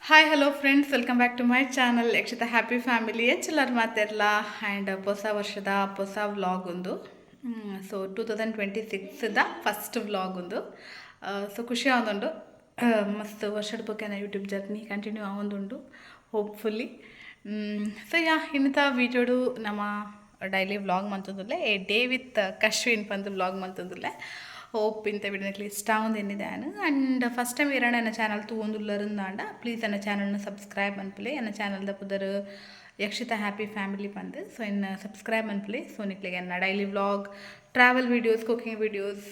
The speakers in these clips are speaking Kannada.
Hi hello friends, welcome back to my channel Yakshita happy family. ಹೆಚ್ಚೆಲ್ಲರು ಮಾತಾಡಲ್ಲ ಆ್ಯಂಡ್ ಹೊಸ ವರ್ಷದ ಹೊಸ ವ್ಲಾಗ್ ಒಂದು. ಸೊ 2026ದ ಫಸ್ಟ್ ವ್ಲಾಗ್ ಒಂದು. ಸೊ ಖುಷಿ ಆವೊಂದುಂಡು. ಮಸ್ತ್ ವರ್ಷದ ಬಗ್ಗೆ ಯೂಟ್ಯೂಬ್ ಜರ್ನಿ ಕಂಟಿನ್ಯೂ ಆವೊಂದುಂಡು ಹೋಪ್ಫುಲ್ಲಿ. ಸೊ ಇನ್ನಿತ ವೀಡಿಯೋಡು ನಮ್ಮ ಡೈಲಿ ವ್ಲಾಗ್ ಮಂತಂದುಲ್ಲೆ ಎ ಡೇ ವಿತ್ ಕಶ್ವಿನ್ ಪಂದು ವ್ಲಾಗ್ ಮಂತಂದುಲ್ಲೆ. ಹೋಪ್ ಇಂಥ ವಿಡಿಯೋನಲ್ಲಿ ಇಷ್ಟ ಏನಿದೆ ಅಂಡ್ ಫಸ್ಟ್ ಟೈಮ್ ಇರೋಣ ನನ್ನ ಚಾನಲ್ ತೂಂದುಲ್ಲರಿಂದಾಂಡ ಪ್ಲೀಸ್ ನನ್ನ ಚಾನಲ್ನ ಸಬ್ಸ್ಕ್ರೈಬ್ ಅನ್ಪಲೆ ನನ್ನ ಚಾನಲ್ದ ಪುದರ್ ಯಕ್ಷಿತಾ ಹ್ಯಾಪಿ ಫ್ಯಾಮಿಲಿ ಬಂದು ಸೊ ಇನ್ನು ಸಬ್ಸ್ಕ್ರೈಬ್ ಅನ್ಪಲೆ ಸೊ ನಿಕ್ಲಿಗೆ ನನ್ನ daily vlog travel videos cooking videos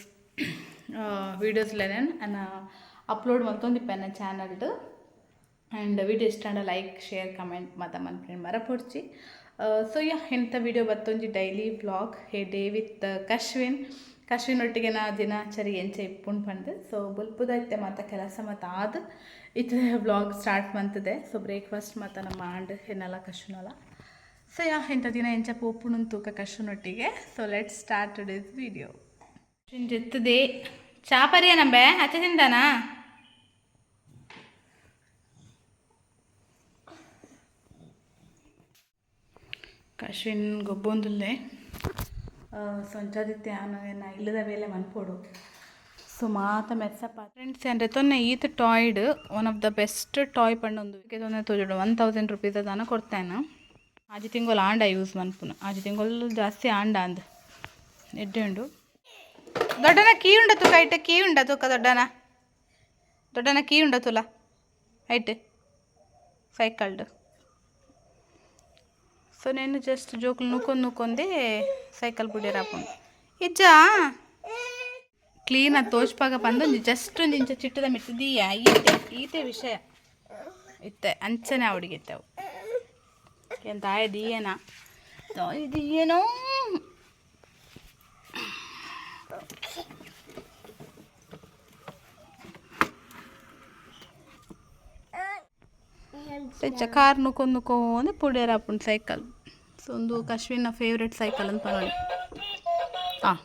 ವೀಡಿಯೋಸ್ಲೇನೆ ನನ್ನ ಅಪ್ಲೋಡ್ ಮಂತೊಂದಿಪ್ಪ ನನ್ನ ಚಾನಲ್ದು. ಆ್ಯಂಡ್ ವಿಡಿಯೋ ಇಷ್ಟ ಲೈಕ್ ಶೇರ್ ಕಮೆಂಟ್ ಮತ್ತು ಮನ್ಪೇನು ಮರಪೊಡ್ಚಿ. ಸೊ ಇಂಥ ವಿಡಿಯೋ ಬತ್ತೊಂಜಿ daily vlog a day with ಕಶ್ವಿನೊಟ್ಟಿಗೆ ನಾ ದಿನಚರಿ ಎಂಚ ಇಪ್ಪುಂಡು ಪಂದು. ಸೊ ಬುಲ್ಪುದೈತೆ ಮತ್ತು ಕೆಲಸ ಮತ್ತು ಆದ ಇತ್ತೆ ವ್ಲಾಗ್ ಸ್ಟಾರ್ಟ್ ಮಂತದೆ. ಸೊ ಬ್ರೇಕ್ಫಾಸ್ಟ್ ಮತ್ತು ನಮ್ಮ ಆಂಡ್ ಎನ್ನಲ್ಲ ಕಶ್ವಿನಲ್ಲ. ಸೊ ಇಂಥ ದಿನ ಎಂಚ ಪೋಪುಣು ತೂಕ ಕಶ್ವಿನೊಟ್ಟಿಗೆ. So let start today's video. ಜೆತ್ತದೆ ಚಾಪರಿಯ ನಂಬೆ ಅಚ್ಚ ತಿಂದಾನಾ ಕಶ್ವಿನ್ ಗೊಬ್ಬೊಂದುಲ್ಲೆ ಸೊಂಚದಿತ್ತೆ ಆನ ಇಲ್ಲದ ವೇಳೆ ಮನ್ಪೋಡು. ಸೊ ಮಾತ ಮೆಚ್ಚಪ್ಪ ಫ್ರೆಂಡ್ಸ್ ಅಂದರೆ ತೊನ್ನೆ ಈತ್ ಟಾಯ್ಡ್ one of the best toy ಪಂಡೊಂದು ತೊಂದರೆ ತೋಜುಡು 1000 ರೂಪೀಸ್ ಅದನ್ನು ಕೊಡ್ತೇನೆ. ಆಜಿ ತಿಂಗಳು ಆಂಡ ಯೂಸ್ ಮನ್ಪುನು. ಆಜಿ ತಿಂಗಳು ಜಾಸ್ತಿ ಆಂಡ ಅಂದ ಎಡ್ಡೆ ಉಂಡು. ದೊಡ್ಡನ ಕೀ ಉಂಡ ತೂಕ ಐಟೆ ಕೀ ಉಂಡ ತೂಕ ದೊಡ್ಡನ ಕೀ ಉಂಡ ತುಲ ಐಟೆ ಸೈಕಲ್ಡು. ಸೊ నేను ಜಸ್ಟ್ ಜೋಕ್ಲು ನೂಕೊಂದೇ ಸೈಕಲ್ ಬುಡಿಯರ್ ಹಾಕೊಂಡು ಇಜ್ಜ ಕ್ಲೀನಾಗಿ ತೋಚ್ಪಾಗ ಬಂದೊಂದು ಜಸ್ಟ್ ಒಂದು ಇಂಚ ಚಿಟ್ಟದ ಮಿಟ್ಟಿದೀಯ ಈತೆ ವಿಷಯ ಇತ್ತೆ ಅಂಚನೆ ಹುಡುಗಿತ್ತವು ಎಂತ ಆಯ್ದೀಯೇನೋ ಕಾರ್ ನುಕೊಂದು ಪುಡಿಯರ್ ಹಾಪುಂಡು ಸೈಕಲ್. ಸೊ ಒಂದು ಕಶ್ವಿನ ಫೇವ್ರೆಟ್ ಸೈಕಲ್ ಅಂತ ನೋಡಿ. ಹಾಂ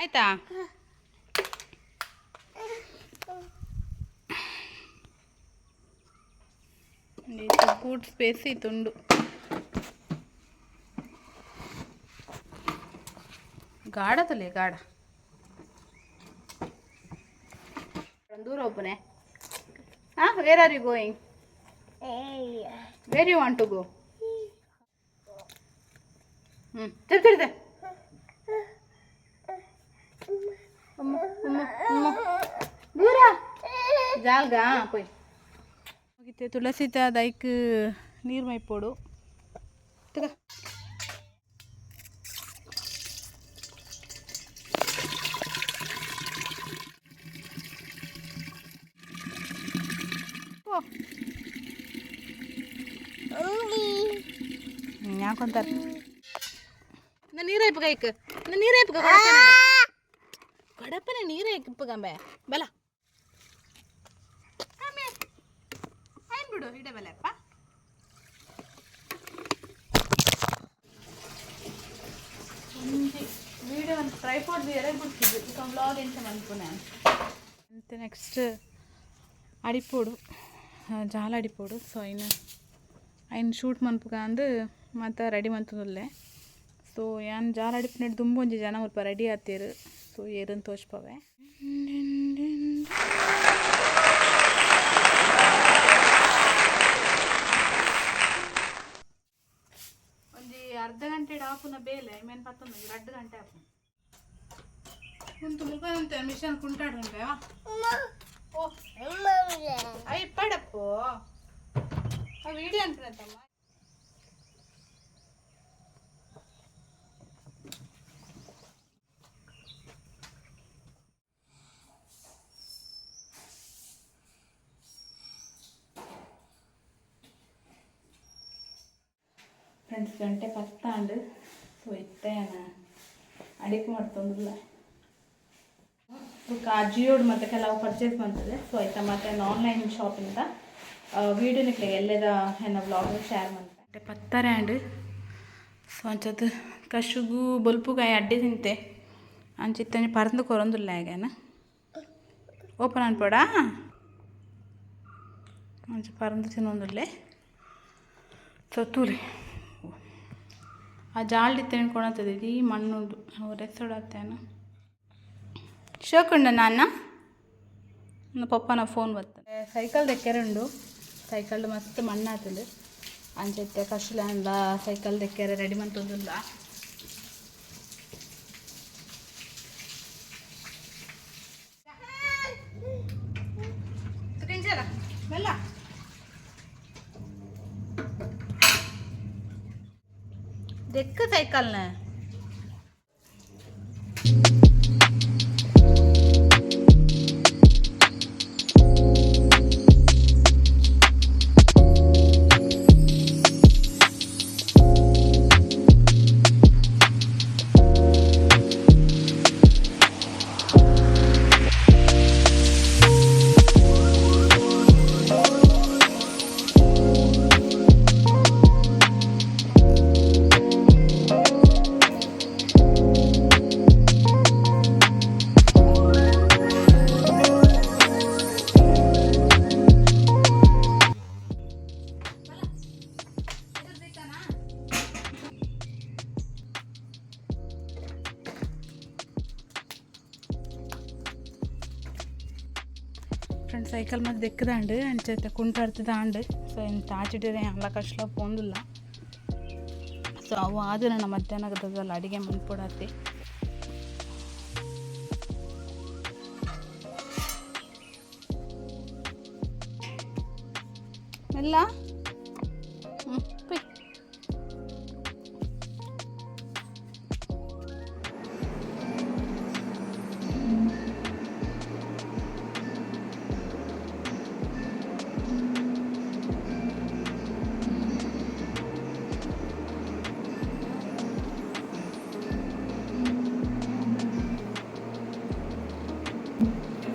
ಆಯ್ತಾ. Boot space ಇತ್ತುಂಡು. ಗಾಢತಲೆ ಗಾಢ ದೂರ ಒಬ್ಬನೇ. Where are you going? Where you want to go? ತಿರ್ತಿರ್ದೆ ದೂರ ಜಾಲ್ಗ ಪೋಯ್ ಹೋಗಿತ್ತೆ. ತುಳಸಿತ ದೈಕ್ ನೀರು ಮೈಪೋಡು ತಗ. ಯಾಕೊಂತಾರೆ ನೀರೈಪ್ ಕೈಕ್ ನೀರೈಪ್ ಕಡಪನೆ ನೀರೈಪ್ ಗಂಬೆ ಬಲ ಆಯ್ತು ಬಿಡು ಇಡ ಬಲಪ್ಪ. ವೀಡಿಯೋ ಒಂದು ಟ್ರೈಪಾಡ್ ಎರಡು ಬಿಡ್ತಿದ್ದು ಈಗ ವ್ಲಾಗ್ ಎಂತ ಮನ್ಪುನೆ ಅಂತ. ನೆಕ್ಸ್ಟ್ ಅಡಿಪೋಡು ಜಾಲ ಅಡಿಪೋಡು. ಸೊ ಐನು ಶೂಟ್ ಮನ್ಪುಗ ಅಂದು ಮತ್ತು ರೆಡಿ ಮಂತುಲ್ಲೇ. ಸೊ ಏನು ಜಾಲ ಅಡಿಪಿನ ತುಂಬ ಒಂಜಿ ಜನ ಸ್ವಲ್ಪ ರೆಡಿ ಆತೀರು. ಸೊ ಏರನ್ನು ತೋಚ್ಪವೆ ಒಂಜಿ ಅರ್ಧ ಗಂಟೆ ಆಪುನ ಬೇಲೆ ಐಮೇನು 2 ಗಂಟೆ ಆಪು ಕುಂತು ಮುಖದಂತೆ ಮಿಷನ್ ಕುಂಟಾಡ್ರಂತೆ. ಓ ಐ ಪಡಪ್ಪು ವಿಡಿಯೋ ಅನ್ಕೊಂಡಮ್ಮ. ಫ್ರೆಂಡ್ಸ್ ಗಂಟೆ ಪತ್ತಾಂಡು. ಸೊ ಇತ್ತೇನ ಅಡಿಕೆ ಮಾಡ್ತಂದಿಲ್ಲ ಅಜಿಯೋಡು ಮತ್ತು ಕೆಲವು ಪರ್ಚೇಸ್ ಮಾಡ್ತದೆ. ಸೊ ಆಯ್ತಾ ಮತ್ತು ಆನ್ಲೈನ್ ಶಾಪಿಂದ ವೀಡಿಯೋ ನಿಕ್ಲೆ ಎಲ್ಲದ ಏನ ವ್ಲಾಗ್ ಶೇರ್ ಮಾಡ್ತೆ ಪತ್ತಾರೆ ಆ್ಯಂಡ್ ಸೊ ಅಂಚದು ಕಶುಗು ಬೊಲ್ಪುಗಾಯಿ ಅಡ್ಡೆ ತಿಂತೆ ಅಂಚಿತ್ತನೆ ಪರಂದು ಕೊರೊಂದುಲ್ಲ ಆಗೇನ ಓಪನ್ ಅನ್ಪೋಡಾ ಅಂಚ ಪರಂದು ತಿನ್ನೊಂದುಲ್ಲೆ ಸೊ ತೂರಿ ಆ ಜಾಲ್ಡಿತ್ತೇನೆ ಕೊಣತದೆ ಈ ಮಣ್ಣುಂಡು ರೆಸೋಡತ್ತೇನ ಶೋಕುಂಡ ನಾನ್ನ ನನ್ನ ಪಪ್ಪನ ಫೋನ್ ಬರ್ತದೆ ಸೈಕಲ್ ದೆಕ್ಕೆರೆ ಉಂಡು ಸೈಕಲ್ ಮಸ್ತ್ ಮಣ್ಣಾತದೆ ಅಂಚೈತೆ ಕಷ್ಟಲ ಅಂದ ಸೈಕಲ್ ದೆಕ್ಕೆರೆ ರೆಡಿ ಮಂತೊಂದುಲ್ಲ ಮೆಲ್ಲ ದೆಕ್ಕ ಸೈಕಲ್ನ ಫ್ರೆಂಡ್ ಸೈಕಲ್ ಮತ್ತೆ ದೆಕ್ಕದಾಂಡು ಅಂಚೈತೆ ಕುಂಟಾಡ್ತದಾಂಡು ಸೊ ಎಂತ ಆಚಿಟ್ಟಿದ್ರೆ ಎಲ್ಲ ಕಷ್ಟ ಪೋಂದಿಲ್ಲ ಸೊ ಅವು ಆದ್ರೆ ನನ್ನ ಮಧ್ಯಾಹ್ನದಲ್ಲ ಅಡುಗೆ ಮನ್ಪೊಡತ್ತೆ ಎಲ್ಲ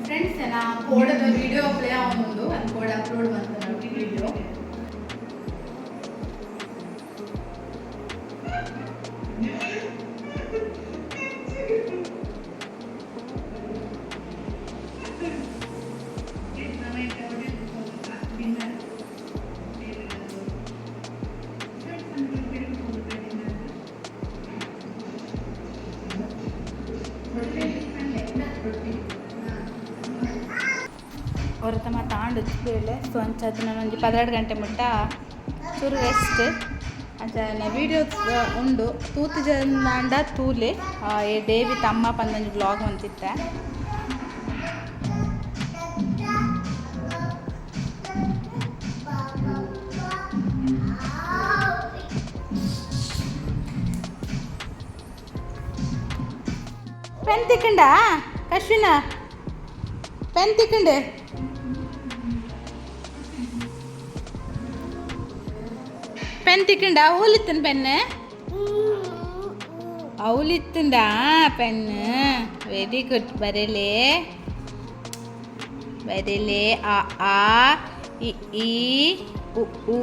ಫ್ರೆಂಡ್ಸ್ ನಾ ಕೋಡದ ವಿಡಿಯೋ ಪ್ಲೇ ಆಗೋದು ಅದು ಕೋಡ್ ಅಪ್ಲೋಡ್ ಮಾಡ್ತಾರೆ ವಿಡಿಯೋ ಹೊರತ ಮತ್ತು ಆಂಡು ಬೇಳೆ ಸೊ ಅಂಚದು ನಾನೊಂದು 12 ಗಂಟೆ ಮುಟ್ಟ ಚೂರು ರೆಸ್ಟ್ ಅಂಚ ವೀಡಿಯೋ ಉಂಡು ತೂತು ಜನಾಂಡ ತೂಲೆ ಏ ಡೇವಿ ತಮ್ಮ ಪಂದೊಂದು ಬ್ಲಾಗ್ ಅಂತಿತ್ತೆ ಪೆನ್ ತಿಕ್ಕಂಡ ಅಶ್ವಿನ ಪೆನ್ ತಿಕ್ಕಂಡು ಪೆನ್ ತಿಕ್ಕಂಡ ಅವಲಿತ್ತನ್ ಪೆನ್ನು ಅವಲಿತ್ತಂಡ ಪೆನ್ನು ವೆರಿ ಗುಡ್ ಬರೀಲೇ ಆ ಈ ಉ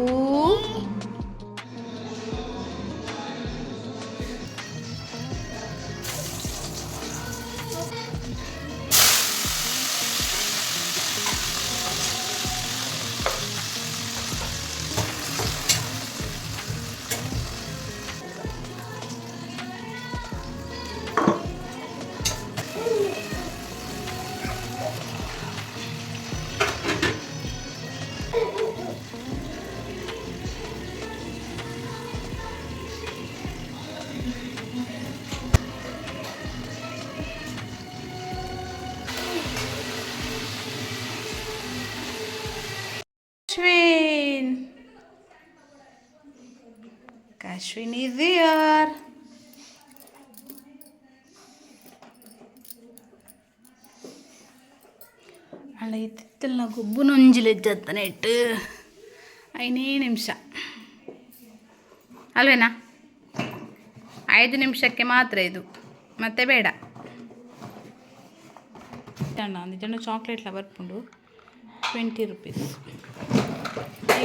Kashwin is here. ಅಲ್ಲ ಇತ್ತಿತ್ತಲ್ಲ ನಾವು ಗೊಬ್ಬನೊಂಜಿಲೆಜ್ಜತ್ತಾನೆ ಇಟ್ಟು 5 ನಿಮಿಷ ಅಲ್ವೇನಾ 5 ನಿಮಿಷಕ್ಕೆ ಮಾತ್ರ ಇದು ಮತ್ತೆ ಬೇಡ ನಿಜ ಚಾಕ್ಲೇಟ್ಲ ಬರ್ಪುಂಡು 20 ರೂಪೀಸ್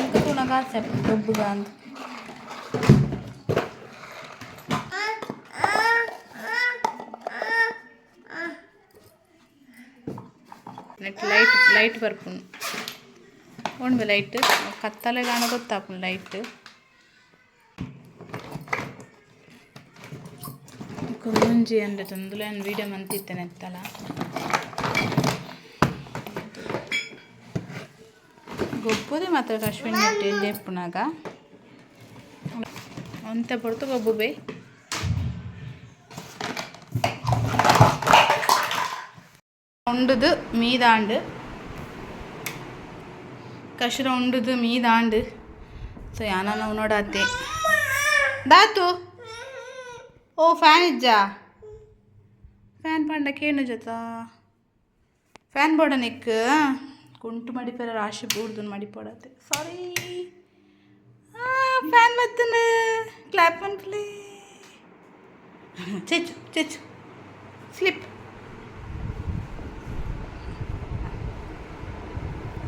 ಇಂಕ ತುಣಗ ಗೊಬ್ಬುಗ ಅಂತ ನೆಟ್ ಲೈಟ್ ಬರ್ಪುಂಡು ಉಂಡು ಲೈಟ್ ಕತ್ತಲೆ ಕಾಣ ಗೊತ್ತಾಪುಂಡು ಲೈಟ್ ಕುಂಜಿ ಅಂದರೆ ತೊಂದರೆ ವೀಡಿಯೋ ಮಂತಿತ್ತೇನೆ ಎತ್ತಲ್ಲ ಗೊಬ್ಬುದೇ ಮಾತ್ರ ಅಶ್ವಿನಿ ಎಲ್ಲಿ ಎಪ್ಪುನಾಗ ಅಂತೆ ಪಡ್ತು ಗೊಬ್ಬುಬೇ ಉಂಡುದು ಮೀದಾಂಡು ಕಶ್ರ ಉಂಡುದು ಮೀದಾಂಡು ಸೊ ಯಾನ ನಾವು ನೋಡಾತೆ ದಾತು ಓ ಫ್ಯಾನ್ ಇಜ್ಜಾ ಫ್ಯಾನ್ ಪಂಡಕ್ಕೇನು ಜೊತ ಫ್ಯಾನ್ ಬೋಡ ನಿಕ್ ಕುಂಟು ಮಡಿಪೆರ ರಾಶಿ ಬೂರ್ದು ಮಡಿಪೋಡತ್ತೆ ಸಾರಿ ಫ್ಯಾನ್ ಮತ್ತನ ಕ್ಲಾಪ್ ಅನ್ ಪ್ಲೇ ಚೆಚ್ಚು ಚೆಚ್ಚು ಸ್ಲಿಪ್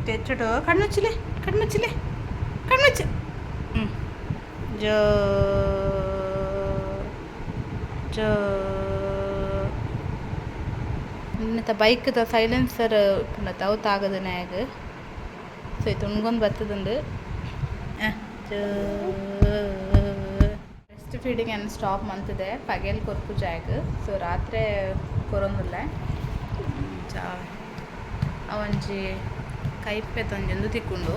తెచ్చడు కಣ್ಣొచ్చిలే కಣ್ಣొచ్చు జో ಜೋ ಇನ್ನತ ಬೈಕ್ದ ಸೈಲೆನ್ಸರ್ ಉಂಟು ಅವು ತಾಗದ ನ್ಯಾಗ ಸೊ ಇದು ಉಣ್ಗೊಂಡು ಬರ್ತದಂದು ಬ್ರೆಸ್ಟ್ ಫೀಡಿಂಗ್ ಏನು ಸ್ಟಾಪ್ ಮಂತಿದೆ ಪಗೇಲಿ ಕೊರ್ಪು ಜಾಗ ಸೊ ರಾತ್ರಿ ಕೊರೊಂದಿಲ್ಲ ಅವಂಜಿ ಕೈಪೆ ತಂಜಂದು ತಿಕ್ಕೊಂಡು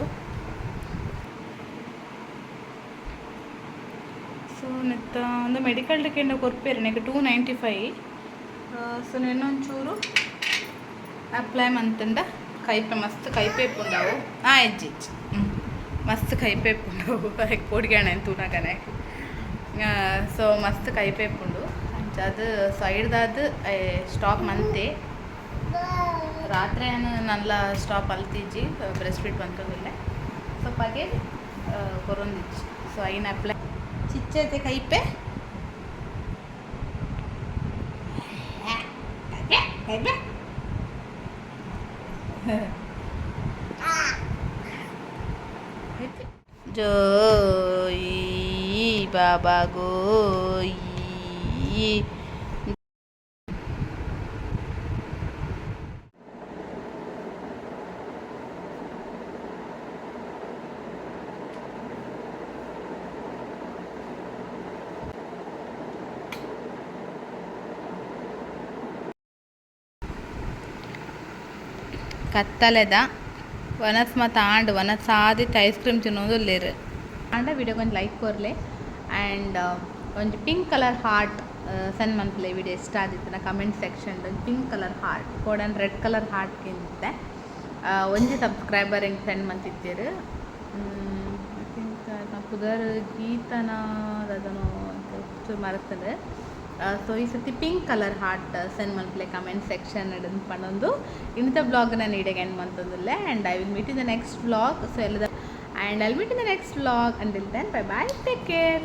ಸೊ ನೆತ್ತ ಒಂದು ಮೆಡಿಕಲ್ ಟಿಕೆಟ್ ಕೊರ್ಪೇರಿ ನೆಕ್ 295 ಸೊ ಇನ್ನೊಂಚೂರು ಅಪ್ಲೈ ಮಂತಂಡ ಕೈಪೆ ಮಸ್ತ್ ಕೈಪೆ ಪುಂಡವು ಎಜ್ಜಿ ಮಸ್ತ್ ಕೈಪೆ ಪುಂಡವು ಕೋಡಿಗಾಣ ತೂನಗನೆ ಸೊ ಮಸ್ತ್ ಕೈಪೆ ಪುಂಡು ಅದು ಸೈಡ್ದಾದ ಸ್ಟಾಪ್ ಮಂತೆ ರಾತ್ರಿ ನಲ್ಲ ಸ್ಟಾಪ್ ಅಲ್ತಿಜ್ಜಿ ಬ್ರೆಸ್ಟ್ ಫೀಡ್ ಬಂತಂದಿಲ್ಲ ಸೊ ಪಗೆ ಕೊರೊಂದಿಜ್ಜಿ ಸೊ ಐನ ಅಪ್ಲೈ ಚಿಚ್ಚೈತೆ ಕೈಪೆ ಜೋಯಿ ಬಾಬಾ ಗೋಯಿ ಕತ್ತಲೆದ ವನಸ್ ಮತ್ತು ಆಂಡ್ ವನಸ್ ಆದಿತ್ತು ಐಸ್ ಕ್ರೀಮ್ ತಿನ್ನೋದು ಲೇರು ಆಂಡ ವಿಡಿಯೋಗೆ ಒಂದು ಲೈಕ್ ಕೊರ್ಲೆ ಆ್ಯಂಡ್ ಒಂದು ಪಿಂಕ್ ಕಲರ್ ಹಾರ್ಟ್ ಸೆಂಡ್ ಮನ್ಪಲೆ ವಿಡಿಯೋ ಇಷ್ಟ ಆದಿತ್ತು ನಾ comment section pink colour heart ಕೋಡನ್ ರೆಡ್ ಕಲರ್ ಹಾರ್ಟ್ಗಿಂತೆ ಒಂಜಿ ಸಬ್ಸ್ಕ್ರೈಬರ್ ಹೆಂಗೆ ಸೆಂಡ್ ಮಂತಿದ್ದೀರು ಐ ಥಿಂಕ್ ನಾ ಪುದರ್ ಗೀತನ ಅದನ್ನು ಚೂರು ಮರೆತದೆ ಸೊ ಈ ಸತಿ ಪಿಂಕ್ ಕಲರ್ ಹಾರ್ಟ್ ಸೆಂಡ್ ಮನ್ಪಲೆ ಕಮೆಂಟ್ ಸೆಕ್ಷನ್ ಇಡನ್ ಪಂಡೊಂದು ಇನ್ನಿತ ಬ್ಲಾಗ್ನ ನೀಡಿಗೆ ಎಂಡ್ ಮಂತಂದಿಲ್ಲ and I will meet in the next vlog so ಎಲ್ಲದ and I will meet in the next vlog until then bye bye take care.